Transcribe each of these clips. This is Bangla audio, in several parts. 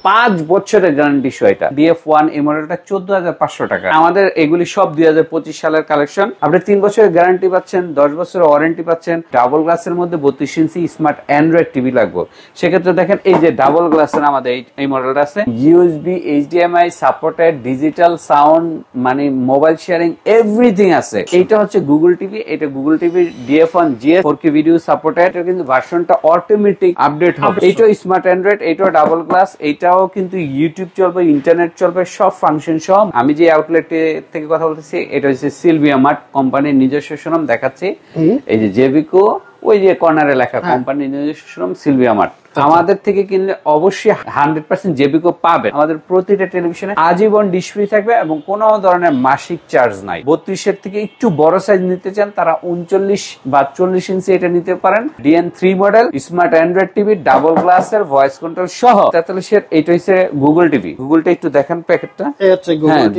5 বছরের গ্যারান্টি সহ এটা DF1 এই মডেলটা 14,500 টাকা। আমাদের এগুলি সব 2025 সালের কালেকশন। আপনি 3 বছরের গ্যারান্টি পাচ্ছেন, 10 বছরের ওয়ারেন্টি পাচ্ছেন। ডাবল গ্লাসের মধ্যে 32 ইঞ্চি স্মার্ট অ্যান্ড্রয়েড টিভি লাগবে। সেক্ষেত্রে দেখেন এই যে ডাবল গ্লাসের আমাদের এই মডেলটা আছে, USB HDMI supported, digital sound, মানে মোবাইল শেয়ারিং এভরিথিং আছে। এইটা হচ্ছে গুগল টিভি, এটা Google TV DF1 GS 4K video supported. এটা কিন্তু ভার্সনটা অটোমেটিক আপডেট হবে। এইটা স্মার্ট অ্যান্ড্রয়েড, এইটাও ডাবল গ্লাস, এইটাও কিন্তু ইউটিউব চলবে, ইন্টারনেট চলবে, সব ফাংশন সব। আমি যে আউটলেট থেকে কথা বলতেছি এটা হচ্ছে সিলভিয়া মার্ট কোম্পানির নিজস্ব শোরুম দেখাচ্ছি। এই যে জেবিকো, ওই যে কর্নারে লেখা কোম্পানির নিজস্ব শোরুম সিলভিয়া মার্ট। আমাদের থেকে কিনলে অবশ্যই 100% জেবিকো পাবেন। আমাদের প্রতিটা টেলিভিশনে আজীবন ডিশ ফ্রি থাকবে এবং কোনো ধরনের মাসিক চার্জ নাই। 32 এর থেকে একটু বড় সাইজ নিতে চান তারা 39 বা 40 ইঞ্চি এটা নিতে পারেন। DN3 model smart Android TV, double গ্লাসের, ভয়েস কন্ট্রোল সহ 43 এর। এটা হচ্ছে গুগল টিভি। গুগলটা একটু দেখেন প্যাকেটটা।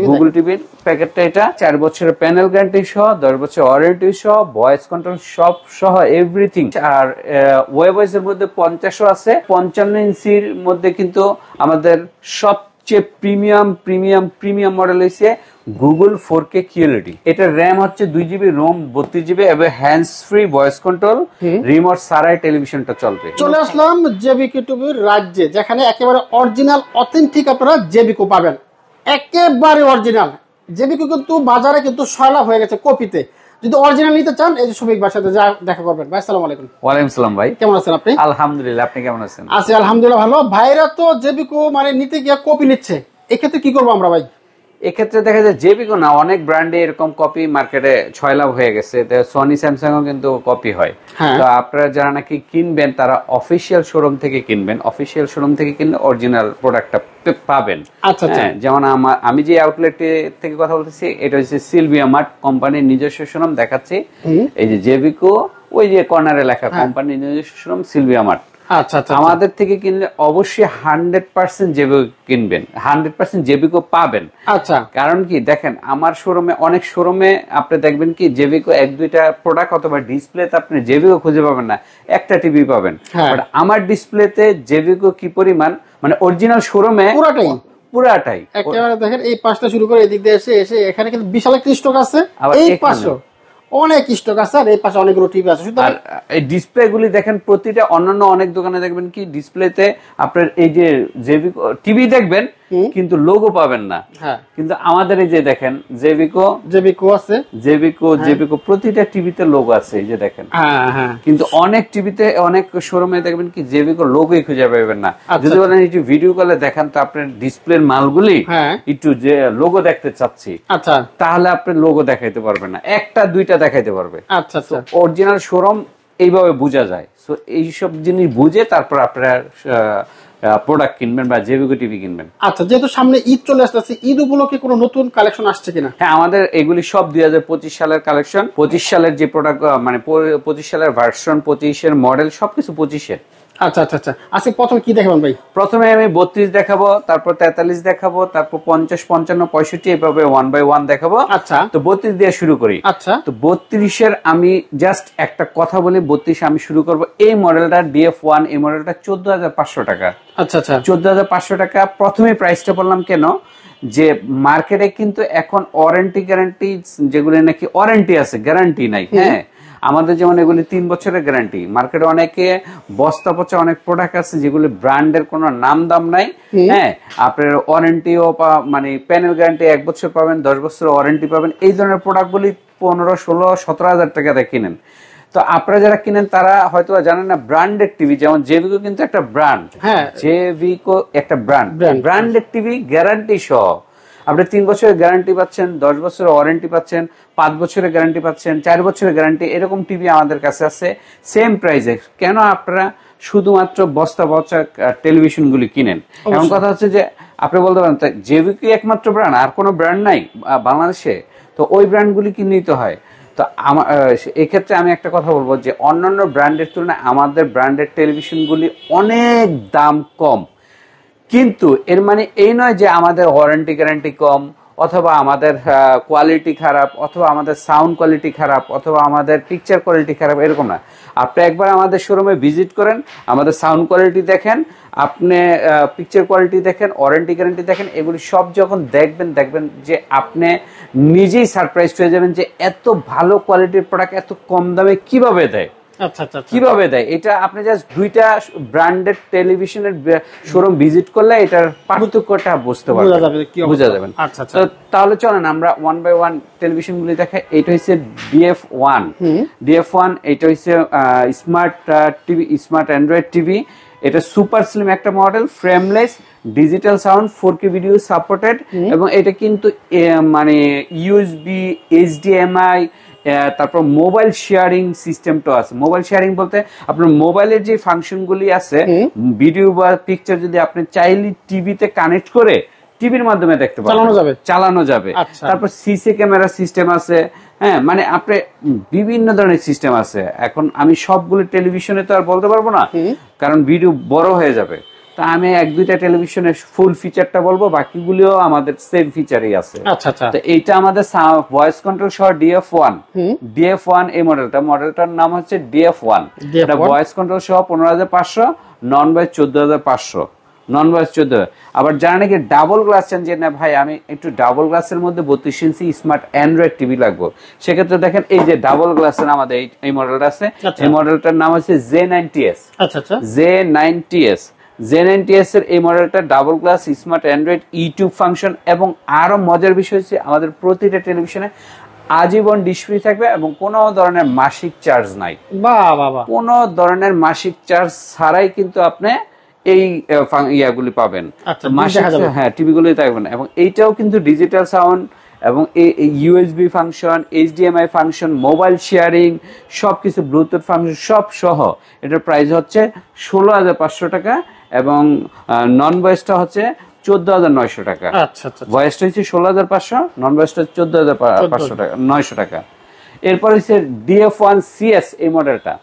গুগল টিভির প্যাকেটটা এটা 4 বছরের প্যানেল গ্যারান্টি সহ, 10 বছর ওয়ারেন্টি সহ, ভয়েস কন্ট্রোল সব সহ এভরিথিং। আর ওয়েবওয়েজ এর মধ্যে 50 আছে। 55 ইঞ্চির মধ্যে কিন্তু আমাদের সবচেয়ে প্রিমিয়াম মডেল হচ্ছে গুগল 4K QLED। এটার র্যাম হচ্ছে 2GB, রোম 32GB এবং hands free voice control, remote ছাড়াই টেলিভিশনটা চলবে। চলে আসলাম জেবিকো টিভির রাজ্যে, যেখানে একেবারে অরিজিনাল অথেন্টিক আপনারা জেবিকো পাবেন। একেবারে অরিজিনাল জেবিকো কিন্তু বাজারে কিন্তু সয়লাভ হয়ে গেছে কপিতে। যদি অরিজিনাল নিতে চান এই যে শফিক ভাইয়ের সাথে যা দেখা করবেন। ভাই আসসালামু আলাইকুম। ওয়ালাইকুম সালাম ভাই, কেমন আছেন আপনি? আলহামদুলিল্লাহ, আপনি কেমন আছেন? আছি আলহামদুলিল্লাহ ভালো। ভাইরা তো জেবিকো মানে নিতে গিয়ে কপি নিচ্ছে, এক্ষেত্রে কি করবো আমরা ভাই? এক্ষেত্রে দেখা যায় জেবিকো না, অনেক ব্র্যান্ডে এরকম কপি মার্কেটে ছয়লাভ হয়ে গেছে। সনি স্যামসাং ও কিন্তু কপি হয়। তো আপনারা যারা নাকি কিনবেন তারা অফিসিয়াল শোরুম থেকে কিনবেন। অফিসিয়াল শোরুম থেকে কিনলে অরিজিনাল প্রোডাক্টটা পাবেন। যেমন আমি যে আউটলেট থেকে কথা বলতেছি এটা হচ্ছে সিলভিয়া মার্ট কোম্পানির নিজস্ব শোরুম দেখাচ্ছি। এই যে জেবিকো, ওই যে কর্নারে লেখা কোম্পানির নিজস্ব শোরুম সিলভিয়া মার্ট। আমাদের থেকে কিনলে অবশ্যই 100% জেবিকো কিনবেন, 100% জেবিকো পাবেন। আচ্ছা, কারণ কি দেখেন আমার শোরুমে, অনেক শোরুমে আপনি দেখবেন কি জেবিকো 1-2টা প্রোডাক্ট অথবা ডিসপ্লেতে আপনি জেবিকো খুঁজে পাবেন না, একটা টিভি পাবেন। বাট আমার ডিসপ্লেতে জেবিকো কি পরিমাণ, মানে অরিজিনাল শোরুমে পুরাটাই একেবারে দেখেন এই পাশটা শুরু করে এদিক দিয়ে এসে এখানে কিন্তু বিশাল একটা স্টক আছে। এই পাশে অনেক স্টক আছে আর এই পাশে অনেকগুলো টিভি আছে। আর এই ডিসপ্লে গুলি দেখেন প্রতিটা অন্যান্য অনেক দোকানে দেখবেন কি ডিসপ্লেতে আপনার এই যে জেবিকো টিভি দেখবেন কিন্তু লোগো পাবেন না। কিন্তু আমাদের এই যে দেখেন জেবিকো আছে, জেবিকো প্রতিটা টিভিতে লোগো আছে, এই যে দেখেন। কিন্তু অনেক টিভিতে, অনেক শোরুমে দেখবেন কি জেবিকো লোগোই খুঁজে পাবেন না। যদি বলেন একটু ভিডিও কলে দেখান তো আপনার ডিসপ্লের মালগুলি একটু যে লোগো দেখতে চাচ্ছি, তাহলে আপনি লোগো দেখাইতে পারবেন না, 1-2টা দেখাইতে পারবে। অরিজিনাল শোরুম এইভাবে বোঝা যায়। সো এইসব জিনিস বুঝে তারপর আপনারা প্রোডাক্ট কিনবেন বা জেবিকো টিভি কিনবেন। আচ্ছা, যেহেতু সামনে ঈদ চলে আসছে, ঈদ উপলক্ষে কোনো নতুন কালেকশন আসছে কিনা? হ্যাঁ, আমাদের এগুলি সব 2025 সালের কালেকশন। 25 সালের যে প্রোডাক্ট, মানে 25 সালের ভার্সন, 25 এর মডেল, সবকিছু 25-এর। আচ্ছা আচ্ছা আচ্ছা, আজকে প্রথমে কি দেখাবেন ভাই? প্রথমে আমি 32 দেখাবো, তারপর 43 দেখাবো, তারপর 50, 55, 65 এভাবে 1 by 1 দেখাবো। আচ্ছা, তো 32 দিয়ে শুরু করি। আচ্ছা, তো 32-এর আমি জাস্ট একটা কথা বলি, 32 আমি শুরু করব। এই মডেলটা DF1 এই মডেলটা 14,500 টাকা। আচ্ছা আচ্ছা, 14,500 টাকা। প্রথমে প্রাইসটা বললাম কেন, যে মার্কেটে কিন্তু এখন ওয়ারেন্টি গ্যারান্টি, যেগুলো নাকি ওয়ারেন্টি আছে গ্যারান্টি নাই। হ্যাঁ, আমাদের যেমন এগুলি 3 বছরের গ্যারান্টি। মার্কেটে অনেকে বস্তা পচা অনেক প্রোডাক্ট আছে যেগুলি ব্র্যান্ডের কোনো নাম দাম নাই। হ্যাঁ, আপনার ওয়ারেন্টিও মানে প্যানেল গ্যারান্টি 1 বছর পাবেন, 10 বছর ওয়ারেন্টি পাবেন। এই ধরনের প্রোডাক্টগুলি 15, 16, 17,000 টাকাতে কিনেন। তো আপনারা যারা কিনেন তারা হয়তো জানেন না ব্র্যান্ডেড টিভি, যেমন জেবিকো কিন্তু একটা ব্র্যান্ড। হ্যাঁ, জেবিকো একটা ব্র্যান্ডেড টিভি গ্যারান্টি সহ। আপনি 3 বছরের গ্যারান্টি পাচ্ছেন, 10 বছরের ওয়ারেন্টি পাচ্ছেন, 5 বছরের গ্যারান্টি পাচ্ছেন, 4 বছরের গ্যারান্টি, এরকম টিভি আমাদের কাছে আছে সেম প্রাইসে। কেন আপনারা শুধুমাত্র বস্তা পচা টেলিভিশনগুলি কিনেন? এমন কথা হচ্ছে যে আপনি বলতে পারেন জেবিকো একমাত্র ব্র্যান্ড, আর কোনো ব্র্যান্ড নাই বাংলাদেশে, তো ওই ব্র্যান্ডগুলি কিনতে হয়। তো এক্ষেত্রে আমি একটা কথা বলবো যে অন্যান্য ব্র্যান্ডের তুলনায় আমাদের ব্র্যান্ডের টেলিভিশনগুলি অনেক দাম কম। কিন্তু এর মানে এই নয় যে আমাদের ওয়ারেন্টি গ্যারান্টি কম অথবা আমাদের কোয়ালিটি খারাপ, অথবা আমাদের সাউন্ড কোয়ালিটি খারাপ, অথবা আমাদের পিকচার কোয়ালিটি খারাপ, এরকম না। আপনি একবার আমাদের শোরুমে ভিজিট করেন, আমাদের সাউন্ড কোয়ালিটি দেখেন, আপনি পিকচার কোয়ালিটি দেখেন, ওয়ারেন্টি গ্যারান্টি দেখেন, এগুলি সব যখন দেখবেন যে আপনি নিজেই সারপ্রাইজ হয়ে যাবেন যে এত ভালো কোয়ালিটির প্রোডাক্ট এত কম দামে কিভাবে দেয়। আচ্ছা আচ্ছা কিভাবে দেয় এটা আপনি জাস্ট দুইটা ব্র্যান্ডেড টেলিভিশনের শোরুম ভিজিট করলে এটার পার্থক্যটা বুঝতে পারবেন, বুঝা যাবেন। আচ্ছা আচ্ছা, তো তাহলে চলেন আমরা ওয়ান বাই ওয়ান টেলিভিশন গুলি দেখাই। এটা হচ্ছে DF1, DF1 এটা হচ্ছে smart TV, smart Android TV. এটা সুপার স্লিম একটা model, frameless, digital sound, 4K video supported, এবং এটা কিন্তু মানে ইউএসবি, HDMI, তারপর মোবাইল শেয়ারিং সিস্টেমটা আছে। মোবাইল শেয়ারিং বলতে আপনার মোবাইলের যে ফাংশনগুলি আছে, ভিডিও বা পিকচার যদি আপনি চাইলে টিভিতে কানেক্ট করে টিভির মাধ্যমে দেখতে পারবেন, চালানো যাবে। তারপর সিসি ক্যামেরা সিস্টেম আছে, হ্যাঁ, মানে আপনি বিভিন্ন ধরনের সিস্টেম আছে। এখন আমি সবগুলো টেলিভিশনে তো আর বলতে পারবো না, কারণ ভিডিও বড় হয়ে যাবে। তা আমি এক দুইটা টেলিভিশনের ফুল ফিচারটা বলবো, বাকিগুলিও আমাদের সেম ফিচারই আছে। তো এইটা আমাদের ভয়েস কন্ট্রোল সহ DF1 এই মডেলটার নাম হচ্ছে DF1। এটা ভয়েস কন্ট্রোল সহ 15,500, নন ভয়েস 14,500, নন ভয়েস 14। আবার যারা নাকি ডাবল গ্লাস চান যে না ভাই আমি একটু ডাবল গ্লাসের মধ্যে 32 ইঞ্চি স্মার্ট অ্যান্ড্রয়েড টিভি লাগবে, সেক্ষেত্রে দেখেন এই যে ডাবল গ্লাসের আমাদের এই মডেলটা আছে। এই মডেলটার নাম হচ্ছে J90S। J90S এর এই মডেলটা double glass, smart Android, YouTube function, এবং আরো মজার বিষয় হচ্ছে আমাদের প্রতিটা টেলিভিশনে আজীবন ডিশ ফ্রি থাকবে এবং কোনো ধরনের মাসিক চার্জ নাই। কোনো ধরনের মাসিক চার্জ ছাড়াই কিন্তু আপনি এই ইয়াগুলি পাবেন, হ্যাঁ টিভিগুলি থাকবেন। এবং এইটাও কিন্তু ডিজিটাল সাউন্ড এবং USB function, HDMI function, mobile sharing, সবকিছু ব্লুটুথ ফাংশন সব সহ এটার প্রাইস হচ্ছে 16,500 টাকা, এবং নন ভয়েসটা হচ্ছে 14,900 টাকা। ভয়েসটা হচ্ছে 16,500, নন ভয়েসটা 14,500 টাকা, 900 টাকা। এরপর হচ্ছে DF1CS এই মডেলটা।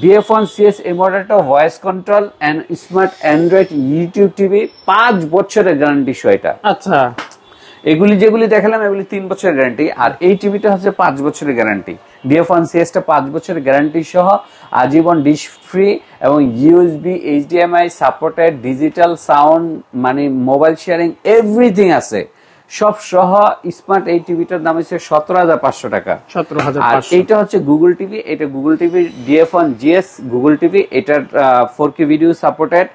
DF1CS এই মডেলটা voice control and smart Android YouTube TV, 5 বছরের গ্যারান্টি সহ এটা। এগুলি যেগুলি দেখালাম এগুলি 3 বছরের গ্যারান্টি, আর এই টিভিটা হচ্ছে 5 বছরের গ্যারান্টি। DF1CS টা 5 বছরের গ্যারান্টি সহ আজীবন ডিশ ফ্রি এবং USB, HDMI supported, digital sound, মানে মোবাইল শেয়ারিং এভরিথিং আছে সব সহ। স্মার্ট এই টিভিটার দাম হচ্ছে 17,500 টাকা। আর এইটা হচ্ছে গুগল টিভি, এটা Google TV DF1GS Google TV. এটার 4K ভিডিও সাপোর্টেড,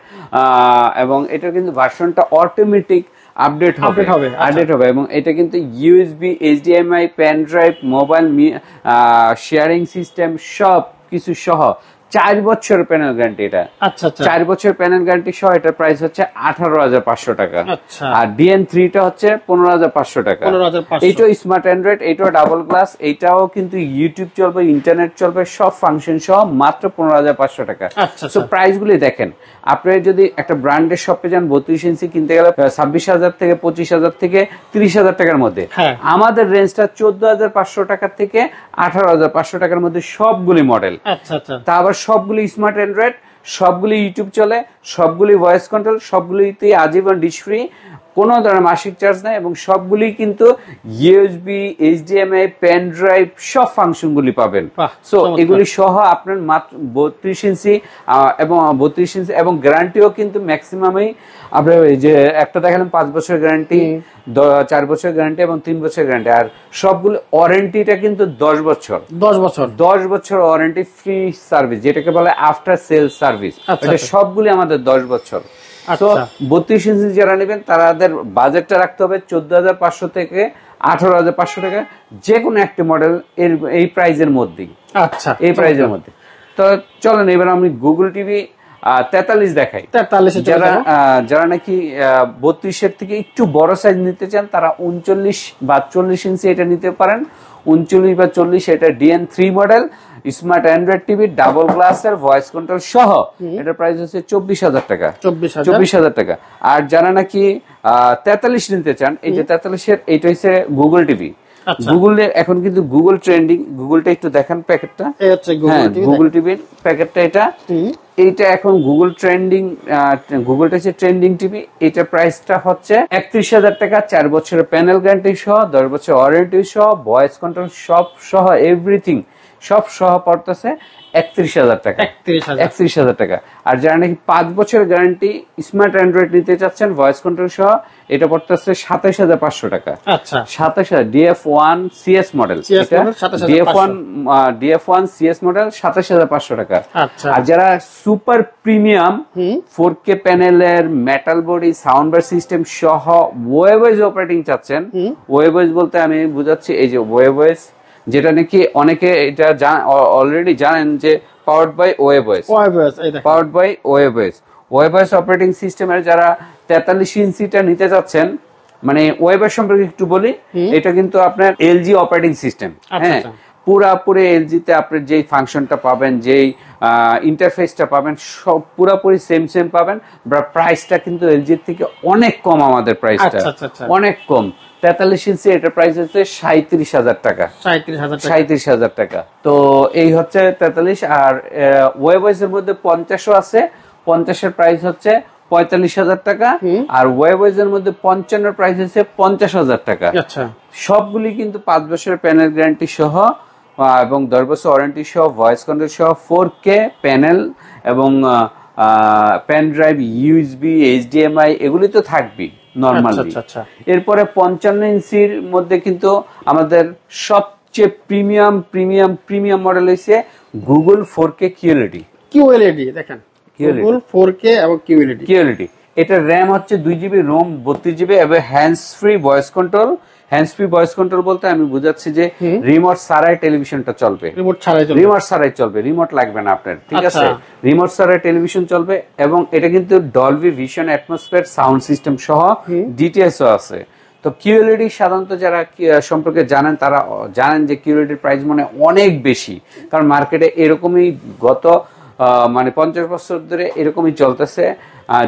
এবং এটার কিন্তু ভার্সনটা অটোমেটিক আপডেট হবে এবং এটা কিন্তু USB, HDMI, pen drive, mobile sharing system সব কিছু সহ 4 বছর প্যানেল গ্যারান্টি। এটা 4 বছর প্যানেল গ্যারান্টি সহ এটার প্রাইস হচ্ছে 18,500 টাকা। আর DN3 টা হচ্ছে 15,500 টাকা। এইটাও স্মার্ট অ্যান্ড্রয়েড, এইটাও ডাবল গ্লাস, এইটাও কিন্তু ইউটিউব চলবে, ইন্টারনেট চলবে, সব ফাংশন সহ মাত্র 15,500 টাকা। তো প্রাইস গুলি দেখেন, আপনি যদি একটা ব্র্যান্ডের শপে যান 32 ইঞ্চি কিনতে গেলে 26,000 থেকে 25,000 থেকে 30,000 টাকার মধ্যে। আমাদের রেঞ্জটা 14,500 টাকা থেকে 18,500 টাকার মধ্যে সবগুলি মডেল। তা আবার সবগুলি স্মার্ট অ্যান্ড্রয়েড, সবগুলি ইউটিউব চলে, সবগুলি ভয়েস কন্ট্রোল, সবগুলিতে আজীবন ডিশ ফ্রি, কোনো ধরনের মাসিক চার্জ নাই, এবং সবগুলি কিন্তু ইউএসবি, HDMI, পেন ড্রাইভ সব ফাংশনগুলি পাবেন। সো এগুলি সহ আপনার মাত্র 32 ইঞ্চি এবং গ্যারান্টিও কিন্তু ম্যাক্সিমামই আপনার যে একটা দেখালাম 5 বছর গ্যারান্টি, 4 বছর গ্যারান্টি এবং 3 বছর গ্যারান্টি। আর সবগুলো ওয়ারেন্টিটা কিন্তু 10 বছর ওয়ারেন্টি ফ্রি সার্ভিস, যেটাকে বলে আফটার সেল সার্ভিস। এটা সবগুলি আমাদের 10 বছর। তো 32 ইঞ্চি যারা নেবেন তাদের বাজেটটা রাখতে হবে 14,500 থেকে 18,500 টাকা, যে কোনো একটা মডেল এই প্রাইজের মধ্যেই। এই প্রাইজের মধ্যে। তো চলেন এবার আমি গুগল টিভি 43 দেখাই। যারা নাকি 32 থেকে একটু বড় সাইজ নিতে চান তারা 39 বা 40 ইঞ্চি এটা নিতে পারেন। 39 বা 40 এটা DN3 model, smart Android TV, double গ্লাসের, ভয়েস কন্ট্রোল সহ এটার প্রাইস হচ্ছে 24,000 টাকা। 24,000 টাকা। আর যারা নাকি 43 নিতে চান, এই যে 43 এর এইটা হচ্ছে গুগল টিভি। আচ্ছা। গুগলের এখন কিন্তু গুগল ট্রেন্ডিং, গুগলটা একটু দেখান প্যাকেটটা। এই হচ্ছে হ্যাঁ, গুগল টিভি। গুগল টিভির প্যাকেটটা এটা। এইটা এখন গুগল ট্রেন্ডিং, গুগলটা হচ্ছে ট্রেন্ডিং টিভি। এটা প্রাইসটা হচ্ছে 31,000 টাকা, 4 বছরের প্যানেল গ্যারান্টি সহ, 10 বছর ওয়ারেন্টি সহ, ভয়েস কন্ট্রোল সব সহ, এভরিথিং সব সহ পড়তেছে 31,000 টাকা। 31,000 টাকা। আর যারা নাকি 5 বছরের গ্যারান্টি স্মার্ট অ্যান্ড্রয়েড নিতে চাচ্ছেন ভয়েস কন্ট্রোল সহ, এটা পড়তেছে 27,500 টাকা। আচ্ছা, 27,000 DF1 CS model, DF1 CS model 27,500 টাকা। আচ্ছা। আর যারা সুপার প্রিমিয়াম 4K প্যানেলের metal body sound bar system সহ ওয়েবওয়েজ অপারেটিং চাচ্ছেন, ওয়েবওয়েজ বলতে আমি বুঝাচ্ছি এই যে ওয়েবওয়েজ, যেটা নাকি অনেকে এটা অলরেডি জানেন যে powered by webOS, powered by webOS. WebOS operating সিস্টেমের যারা 43 ইঞ্চিটা নিতে চাচ্ছেন, মানে ওয়েবওয়েজ সম্পর্কে একটু বলি, এটা কিন্তু আপনার এলজি অপারেটিং সিস্টেম। হ্যাঁ, পুরাপুরি এলজিতে আপনি যেই ফাংশনটা পাবেন, যেই ইন্টারফেসটা পাবেন, সব পুরাপুরি সেম পাবেন। প্রাইসটা কিন্তু এলজির থেকে অনেক কম, আমাদের প্রাইসটা অনেক কম। 43 ইঞ্চি এটার প্রাইস হচ্ছে 37,000 টাকা। 37,000 টাকা। তো এই হচ্ছে 43। আর ওয়েবওয়েজের মধ্যে 50ও আছে, 50-এর প্রাইস হচ্ছে 45,000 টাকা। আর ওয়েবওয়েজের মধ্যে 55-এর প্রাইস হচ্ছে 50,000 টাকা। সবগুলি কিন্তু 5 বছরের প্যানেল গ্যারান্টি সহ এবং 10 বছর ওয়ারেন্টি সহ, ভয়েস কন্ট্রোল সহ, 4K প্যানেল এবং পেন ড্রাইভ, ইউএসবি, HDMI এগুলি তো থাকবেই নরমালি। এরপরে 55 ইঞ্চির মধ্যে কিন্তু আমাদের সবচেয়ে প্রিমিয়াম মডেল হইছে গুগল 4K QLED। দেখেন, গুগল 4K এবং QLED। এটা র্যাম হচ্ছে 2GB, রোম 32GB এবং hands free voice control. Hands free voice control বলতে আমি বুঝাচ্ছি যে রিমোট ছাড়াই টেলিভিশনটা চলবে, রিমোট ছাড়াই চলবে, রিমোট লাগবে না আপনার, ঠিক আছে? রিমোট ছাড়াই টেলিভিশন চলবে। এবং এটা কিন্তু Dolby vision atmosphere sound system সহ ডিটিএসও আছে। তো QLED সাধারণত যারা সম্পর্কে জানেন তারা জানেন যে QLED প্রাইস মানে অনেক বেশি, কারণ মার্কেটে এরকমই গত মানে 50 বছর ধরে এরকমই চলতেছে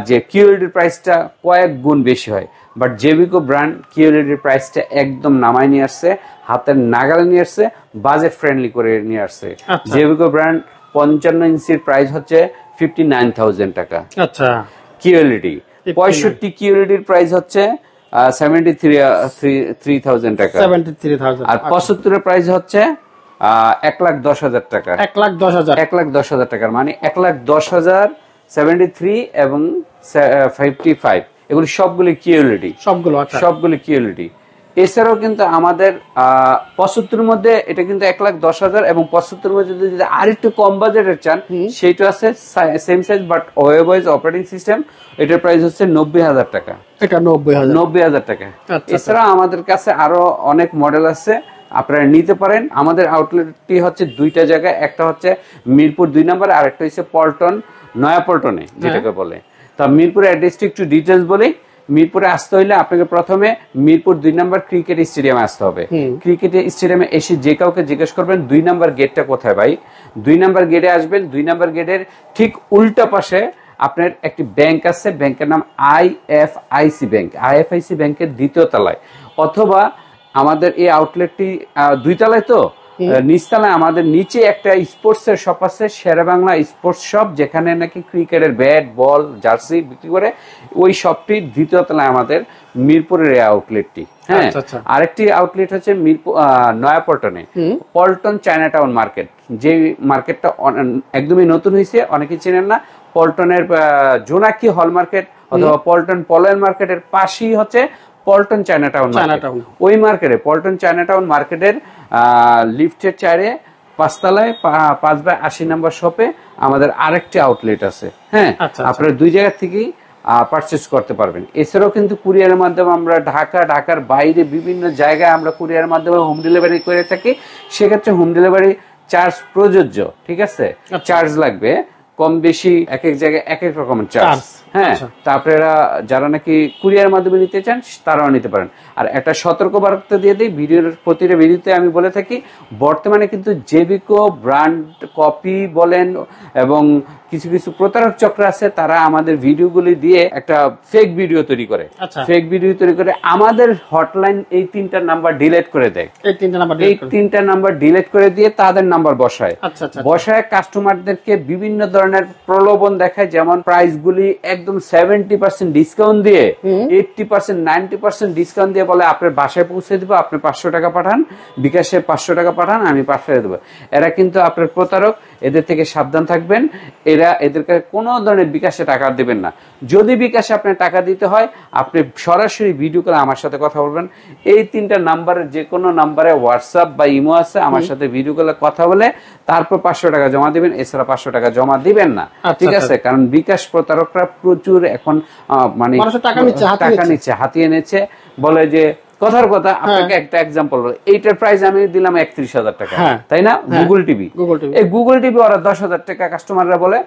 যে QLED প্রাইসটা কয়েক গুণ বেশি হয়। বাট জেবিকো ব্র্যান্ড QLED প্রাইসটা একদম নামায় নিয়ে আসছে, হাতের নাগালে নিয়ে আসছে, বাজেট ফ্রেন্ডলি করে নিয়ে আসছে। জেবিকো ব্র্যান্ড 55 ইঞ্চির প্রাইস হচ্ছে 59,000 টাকা। আচ্ছা, QLED 65 QLED এর প্রাইস হচ্ছে 73,000 টাকা। আর 75 এর প্রাইস হচ্ছে 1,10,000 টাকা। 1,10,000 টাকার মানে 1,10,000, 73 এবং 55 এগুলি সবগুলি QLED, সবগুলি QLED। এছাড়াও কিন্তু আমাদের 75 মধ্যে এটা কিন্তু 1,10,000 এবং 75 মধ্যে যদি আরেকটু কম বাজেটের চান সেটা আছে same size but webOS operating system, এটার প্রাইস হচ্ছে 90,000 টাকা। এটা 90,000 টাকা। এছাড়া আমাদের কাছে আরো অনেক মডেল আছে, আপনারা নিতে পারেন। আমাদের আউটলেটটি হচ্ছে দুইটা জায়গায়, একটা হচ্ছে মিরপুর 2 নম্বরে, আর একটা হচ্ছে পল্টন, নয়াপল্টনে যেটাকে বলে। তা মিরপুরের অ্যাড্রেসটি একটু ডিটেলস বলি। মিরপুরে আসতে হইলে আপনাকে প্রথমে মিরপুর 2 নম্বর ক্রিকেট স্টেডিয়ামে আসতে হবে। ক্রিকেট স্টেডিয়ামে এসে যে কাউকে জিজ্ঞেস করবেন 2 নম্বর গেটটা কোথায় ভাই, 2 নম্বর গেটে আসবেন। 2 নম্বর গেটের ঠিক উল্টা পাশে আপনার একটি ব্যাংক আছে, ব্যাংকের নাম IFIC ব্যাংক। IFIC ব্যাংকের 2য় তলায়, অথবা আমাদের এই আউটলেটটি 2 তলায়, তো নিচতলায় আমাদের নিচে একটা স্পোর্টস এর শপ আছে, শেরে বাংলা স্পোর্টস শপ, যেখানে নাকি ক্রিকেটের ব্যাট, বল, জার্সি বিক্রি করে। ওই শপটির 2য় তলায় আমাদের মিরপুরের এই আউটলেটটি। হ্যাঁ, আরেকটি আউটলেট হচ্ছে মিরপুর নয়াপল্টনে, পল্টন চায়নাটাউন মার্কেট, যে মার্কেটটা একদমই নতুন হয়েছে, অনেকে চেনেন না। পল্টনের জোনাকি হল মার্কেট অথবা পল্টন পলয়ের মার্কেটের পাশেই হচ্ছে পল্টন চায়নাটাউন মার্কেট। ওই মার্কেটে পল্টন চায়নাটাউন মার্কেটের লিফটের 4-এ 5 তলায় 5/80 নম্বর শপে আমাদের আরেকটি আউটলেট আছে। হ্যাঁ, আপনারা 2 জায়গা থেকেই পারচেজ করতে পারবেন। এছাড়াও কিন্তু কুরিয়ারের মাধ্যমে আমরা ঢাকার বাইরে বিভিন্ন জায়গায় আমরা কুরিয়ারের মাধ্যমে হোম ডেলিভারি করে থাকি। সেক্ষেত্রে হোম ডেলিভারি চার্জ প্রযোজ্য, ঠিক আছে? চার্জ লাগবে কম বেশি, এক এক জায়গায় এক এক রকমের চার্জ। হ্যাঁ, তা আপনারা যারা নাকি কুরিয়ার মাধ্যমে নিতে চান তারাও নিতে পারেন। আর একটা সতর্কবার্তা দিয়ে দিই, ভিডিওর প্রতিটা ভিডিওতে আমি বলে থাকি, বর্তমানে কিন্তু জেবিকো ব্র্যান্ড কপি বলেন এবং কিছু কিছু প্রতারক চক্র আছে, তারা আমাদের ভিডিওগুলি দিয়ে একটা ফেক ভিডিও তৈরি করে, ফেক ভিডিও তৈরি করে আমাদের হটলাইন এই 3টা নাম্বার ডিলিট করে দেয়। এই 3টা নাম্বার ডিলিট করে দিয়ে তাদের নাম্বার বসায়, বসায় কাস্টমারদেরকে বিভিন্ন ধরনের প্রলোভন দেখায়, যেমন প্রাইস গুলি একদম 70% ডিসকাউন্ট দিয়ে, 80% 90% ডিসকাউন্ট দিয়ে বলে আপনার বাসায় পৌঁছে দিব, আপনি 500 টাকা পাঠান, বিকাশে 500 টাকা পাঠান, আমি পাঠিয়ে দেবো। এরা কিন্তু আপনার প্রতারক, এদের থেকে সাবধান থাকবেন। এদেরকে কোনো ধরনের বিকাশে টাকা দিবেন না। যদি বিকাশে আপনার টাকা দিতে হয়, আপনি সরাসরি ভিডিও করে আমার সাথে কথা বলবেন। এই 3টা নাম্বারের যে কোনো নাম্বারে হোয়াটসঅ্যাপ বা ইমো আছে, আমার সাথে ভিডিও করে কথা বলে তারপর 500 টাকা জমা দিবেন, এছাড়া 500 টাকা জমা দিবেন না, ঠিক আছে? কারণ বিকাশ প্রতারকরা প্রচুর এখন মানে টাকা নিচ্ছে, হাতিয়ে নিচ্ছে, বলে যে কথার কথা। আপনাকে একটা এক্সাম্পল, এইটার প্রাইস আমি দিলাম 31,000 টাকা, তাই না? গুগল টিভি, এই গুগল টিভি ওরা 10,000 টাকা কাস্টমাররা বলে,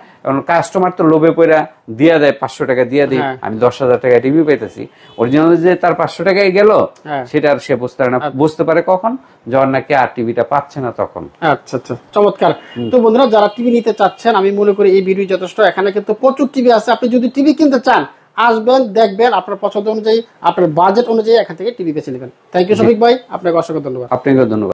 কাস্টমার তো লোভে পড়া দিয়ে দেয়, 500 টাকা দিয়ে দিই, আমি 10,000 টাকা টিভি পেতেছি। অরিজিনাল যে তার 500 টাকায় গেল, সেটা আর সে বুঝতে পারে না। বুঝতে পারে কখন? যখন নাকি আর টিভিটা পাচ্ছে না তখন। আচ্ছা আচ্ছা, চমৎকার। তো বন্ধুরা, যারা টিভি নিতে চাচ্ছেন, আমি মনে করি এই ভিডিও যথেষ্ট। এখানে কিন্তু প্রচুর টিভি আছে। আপনি যদি টিভি কিনতে চান, আসবেন, দেখবেন, আপনার পছন্দ অনুযায়ী, আপনার বাজেট অনুযায়ী এখান থেকে টিভি বেছে নেবেন। থ্যাংক ইউ শফিক ভাই, আপনাকে অসংখ্য ধন্যবাদ। আপনাকে ধন্যবাদ।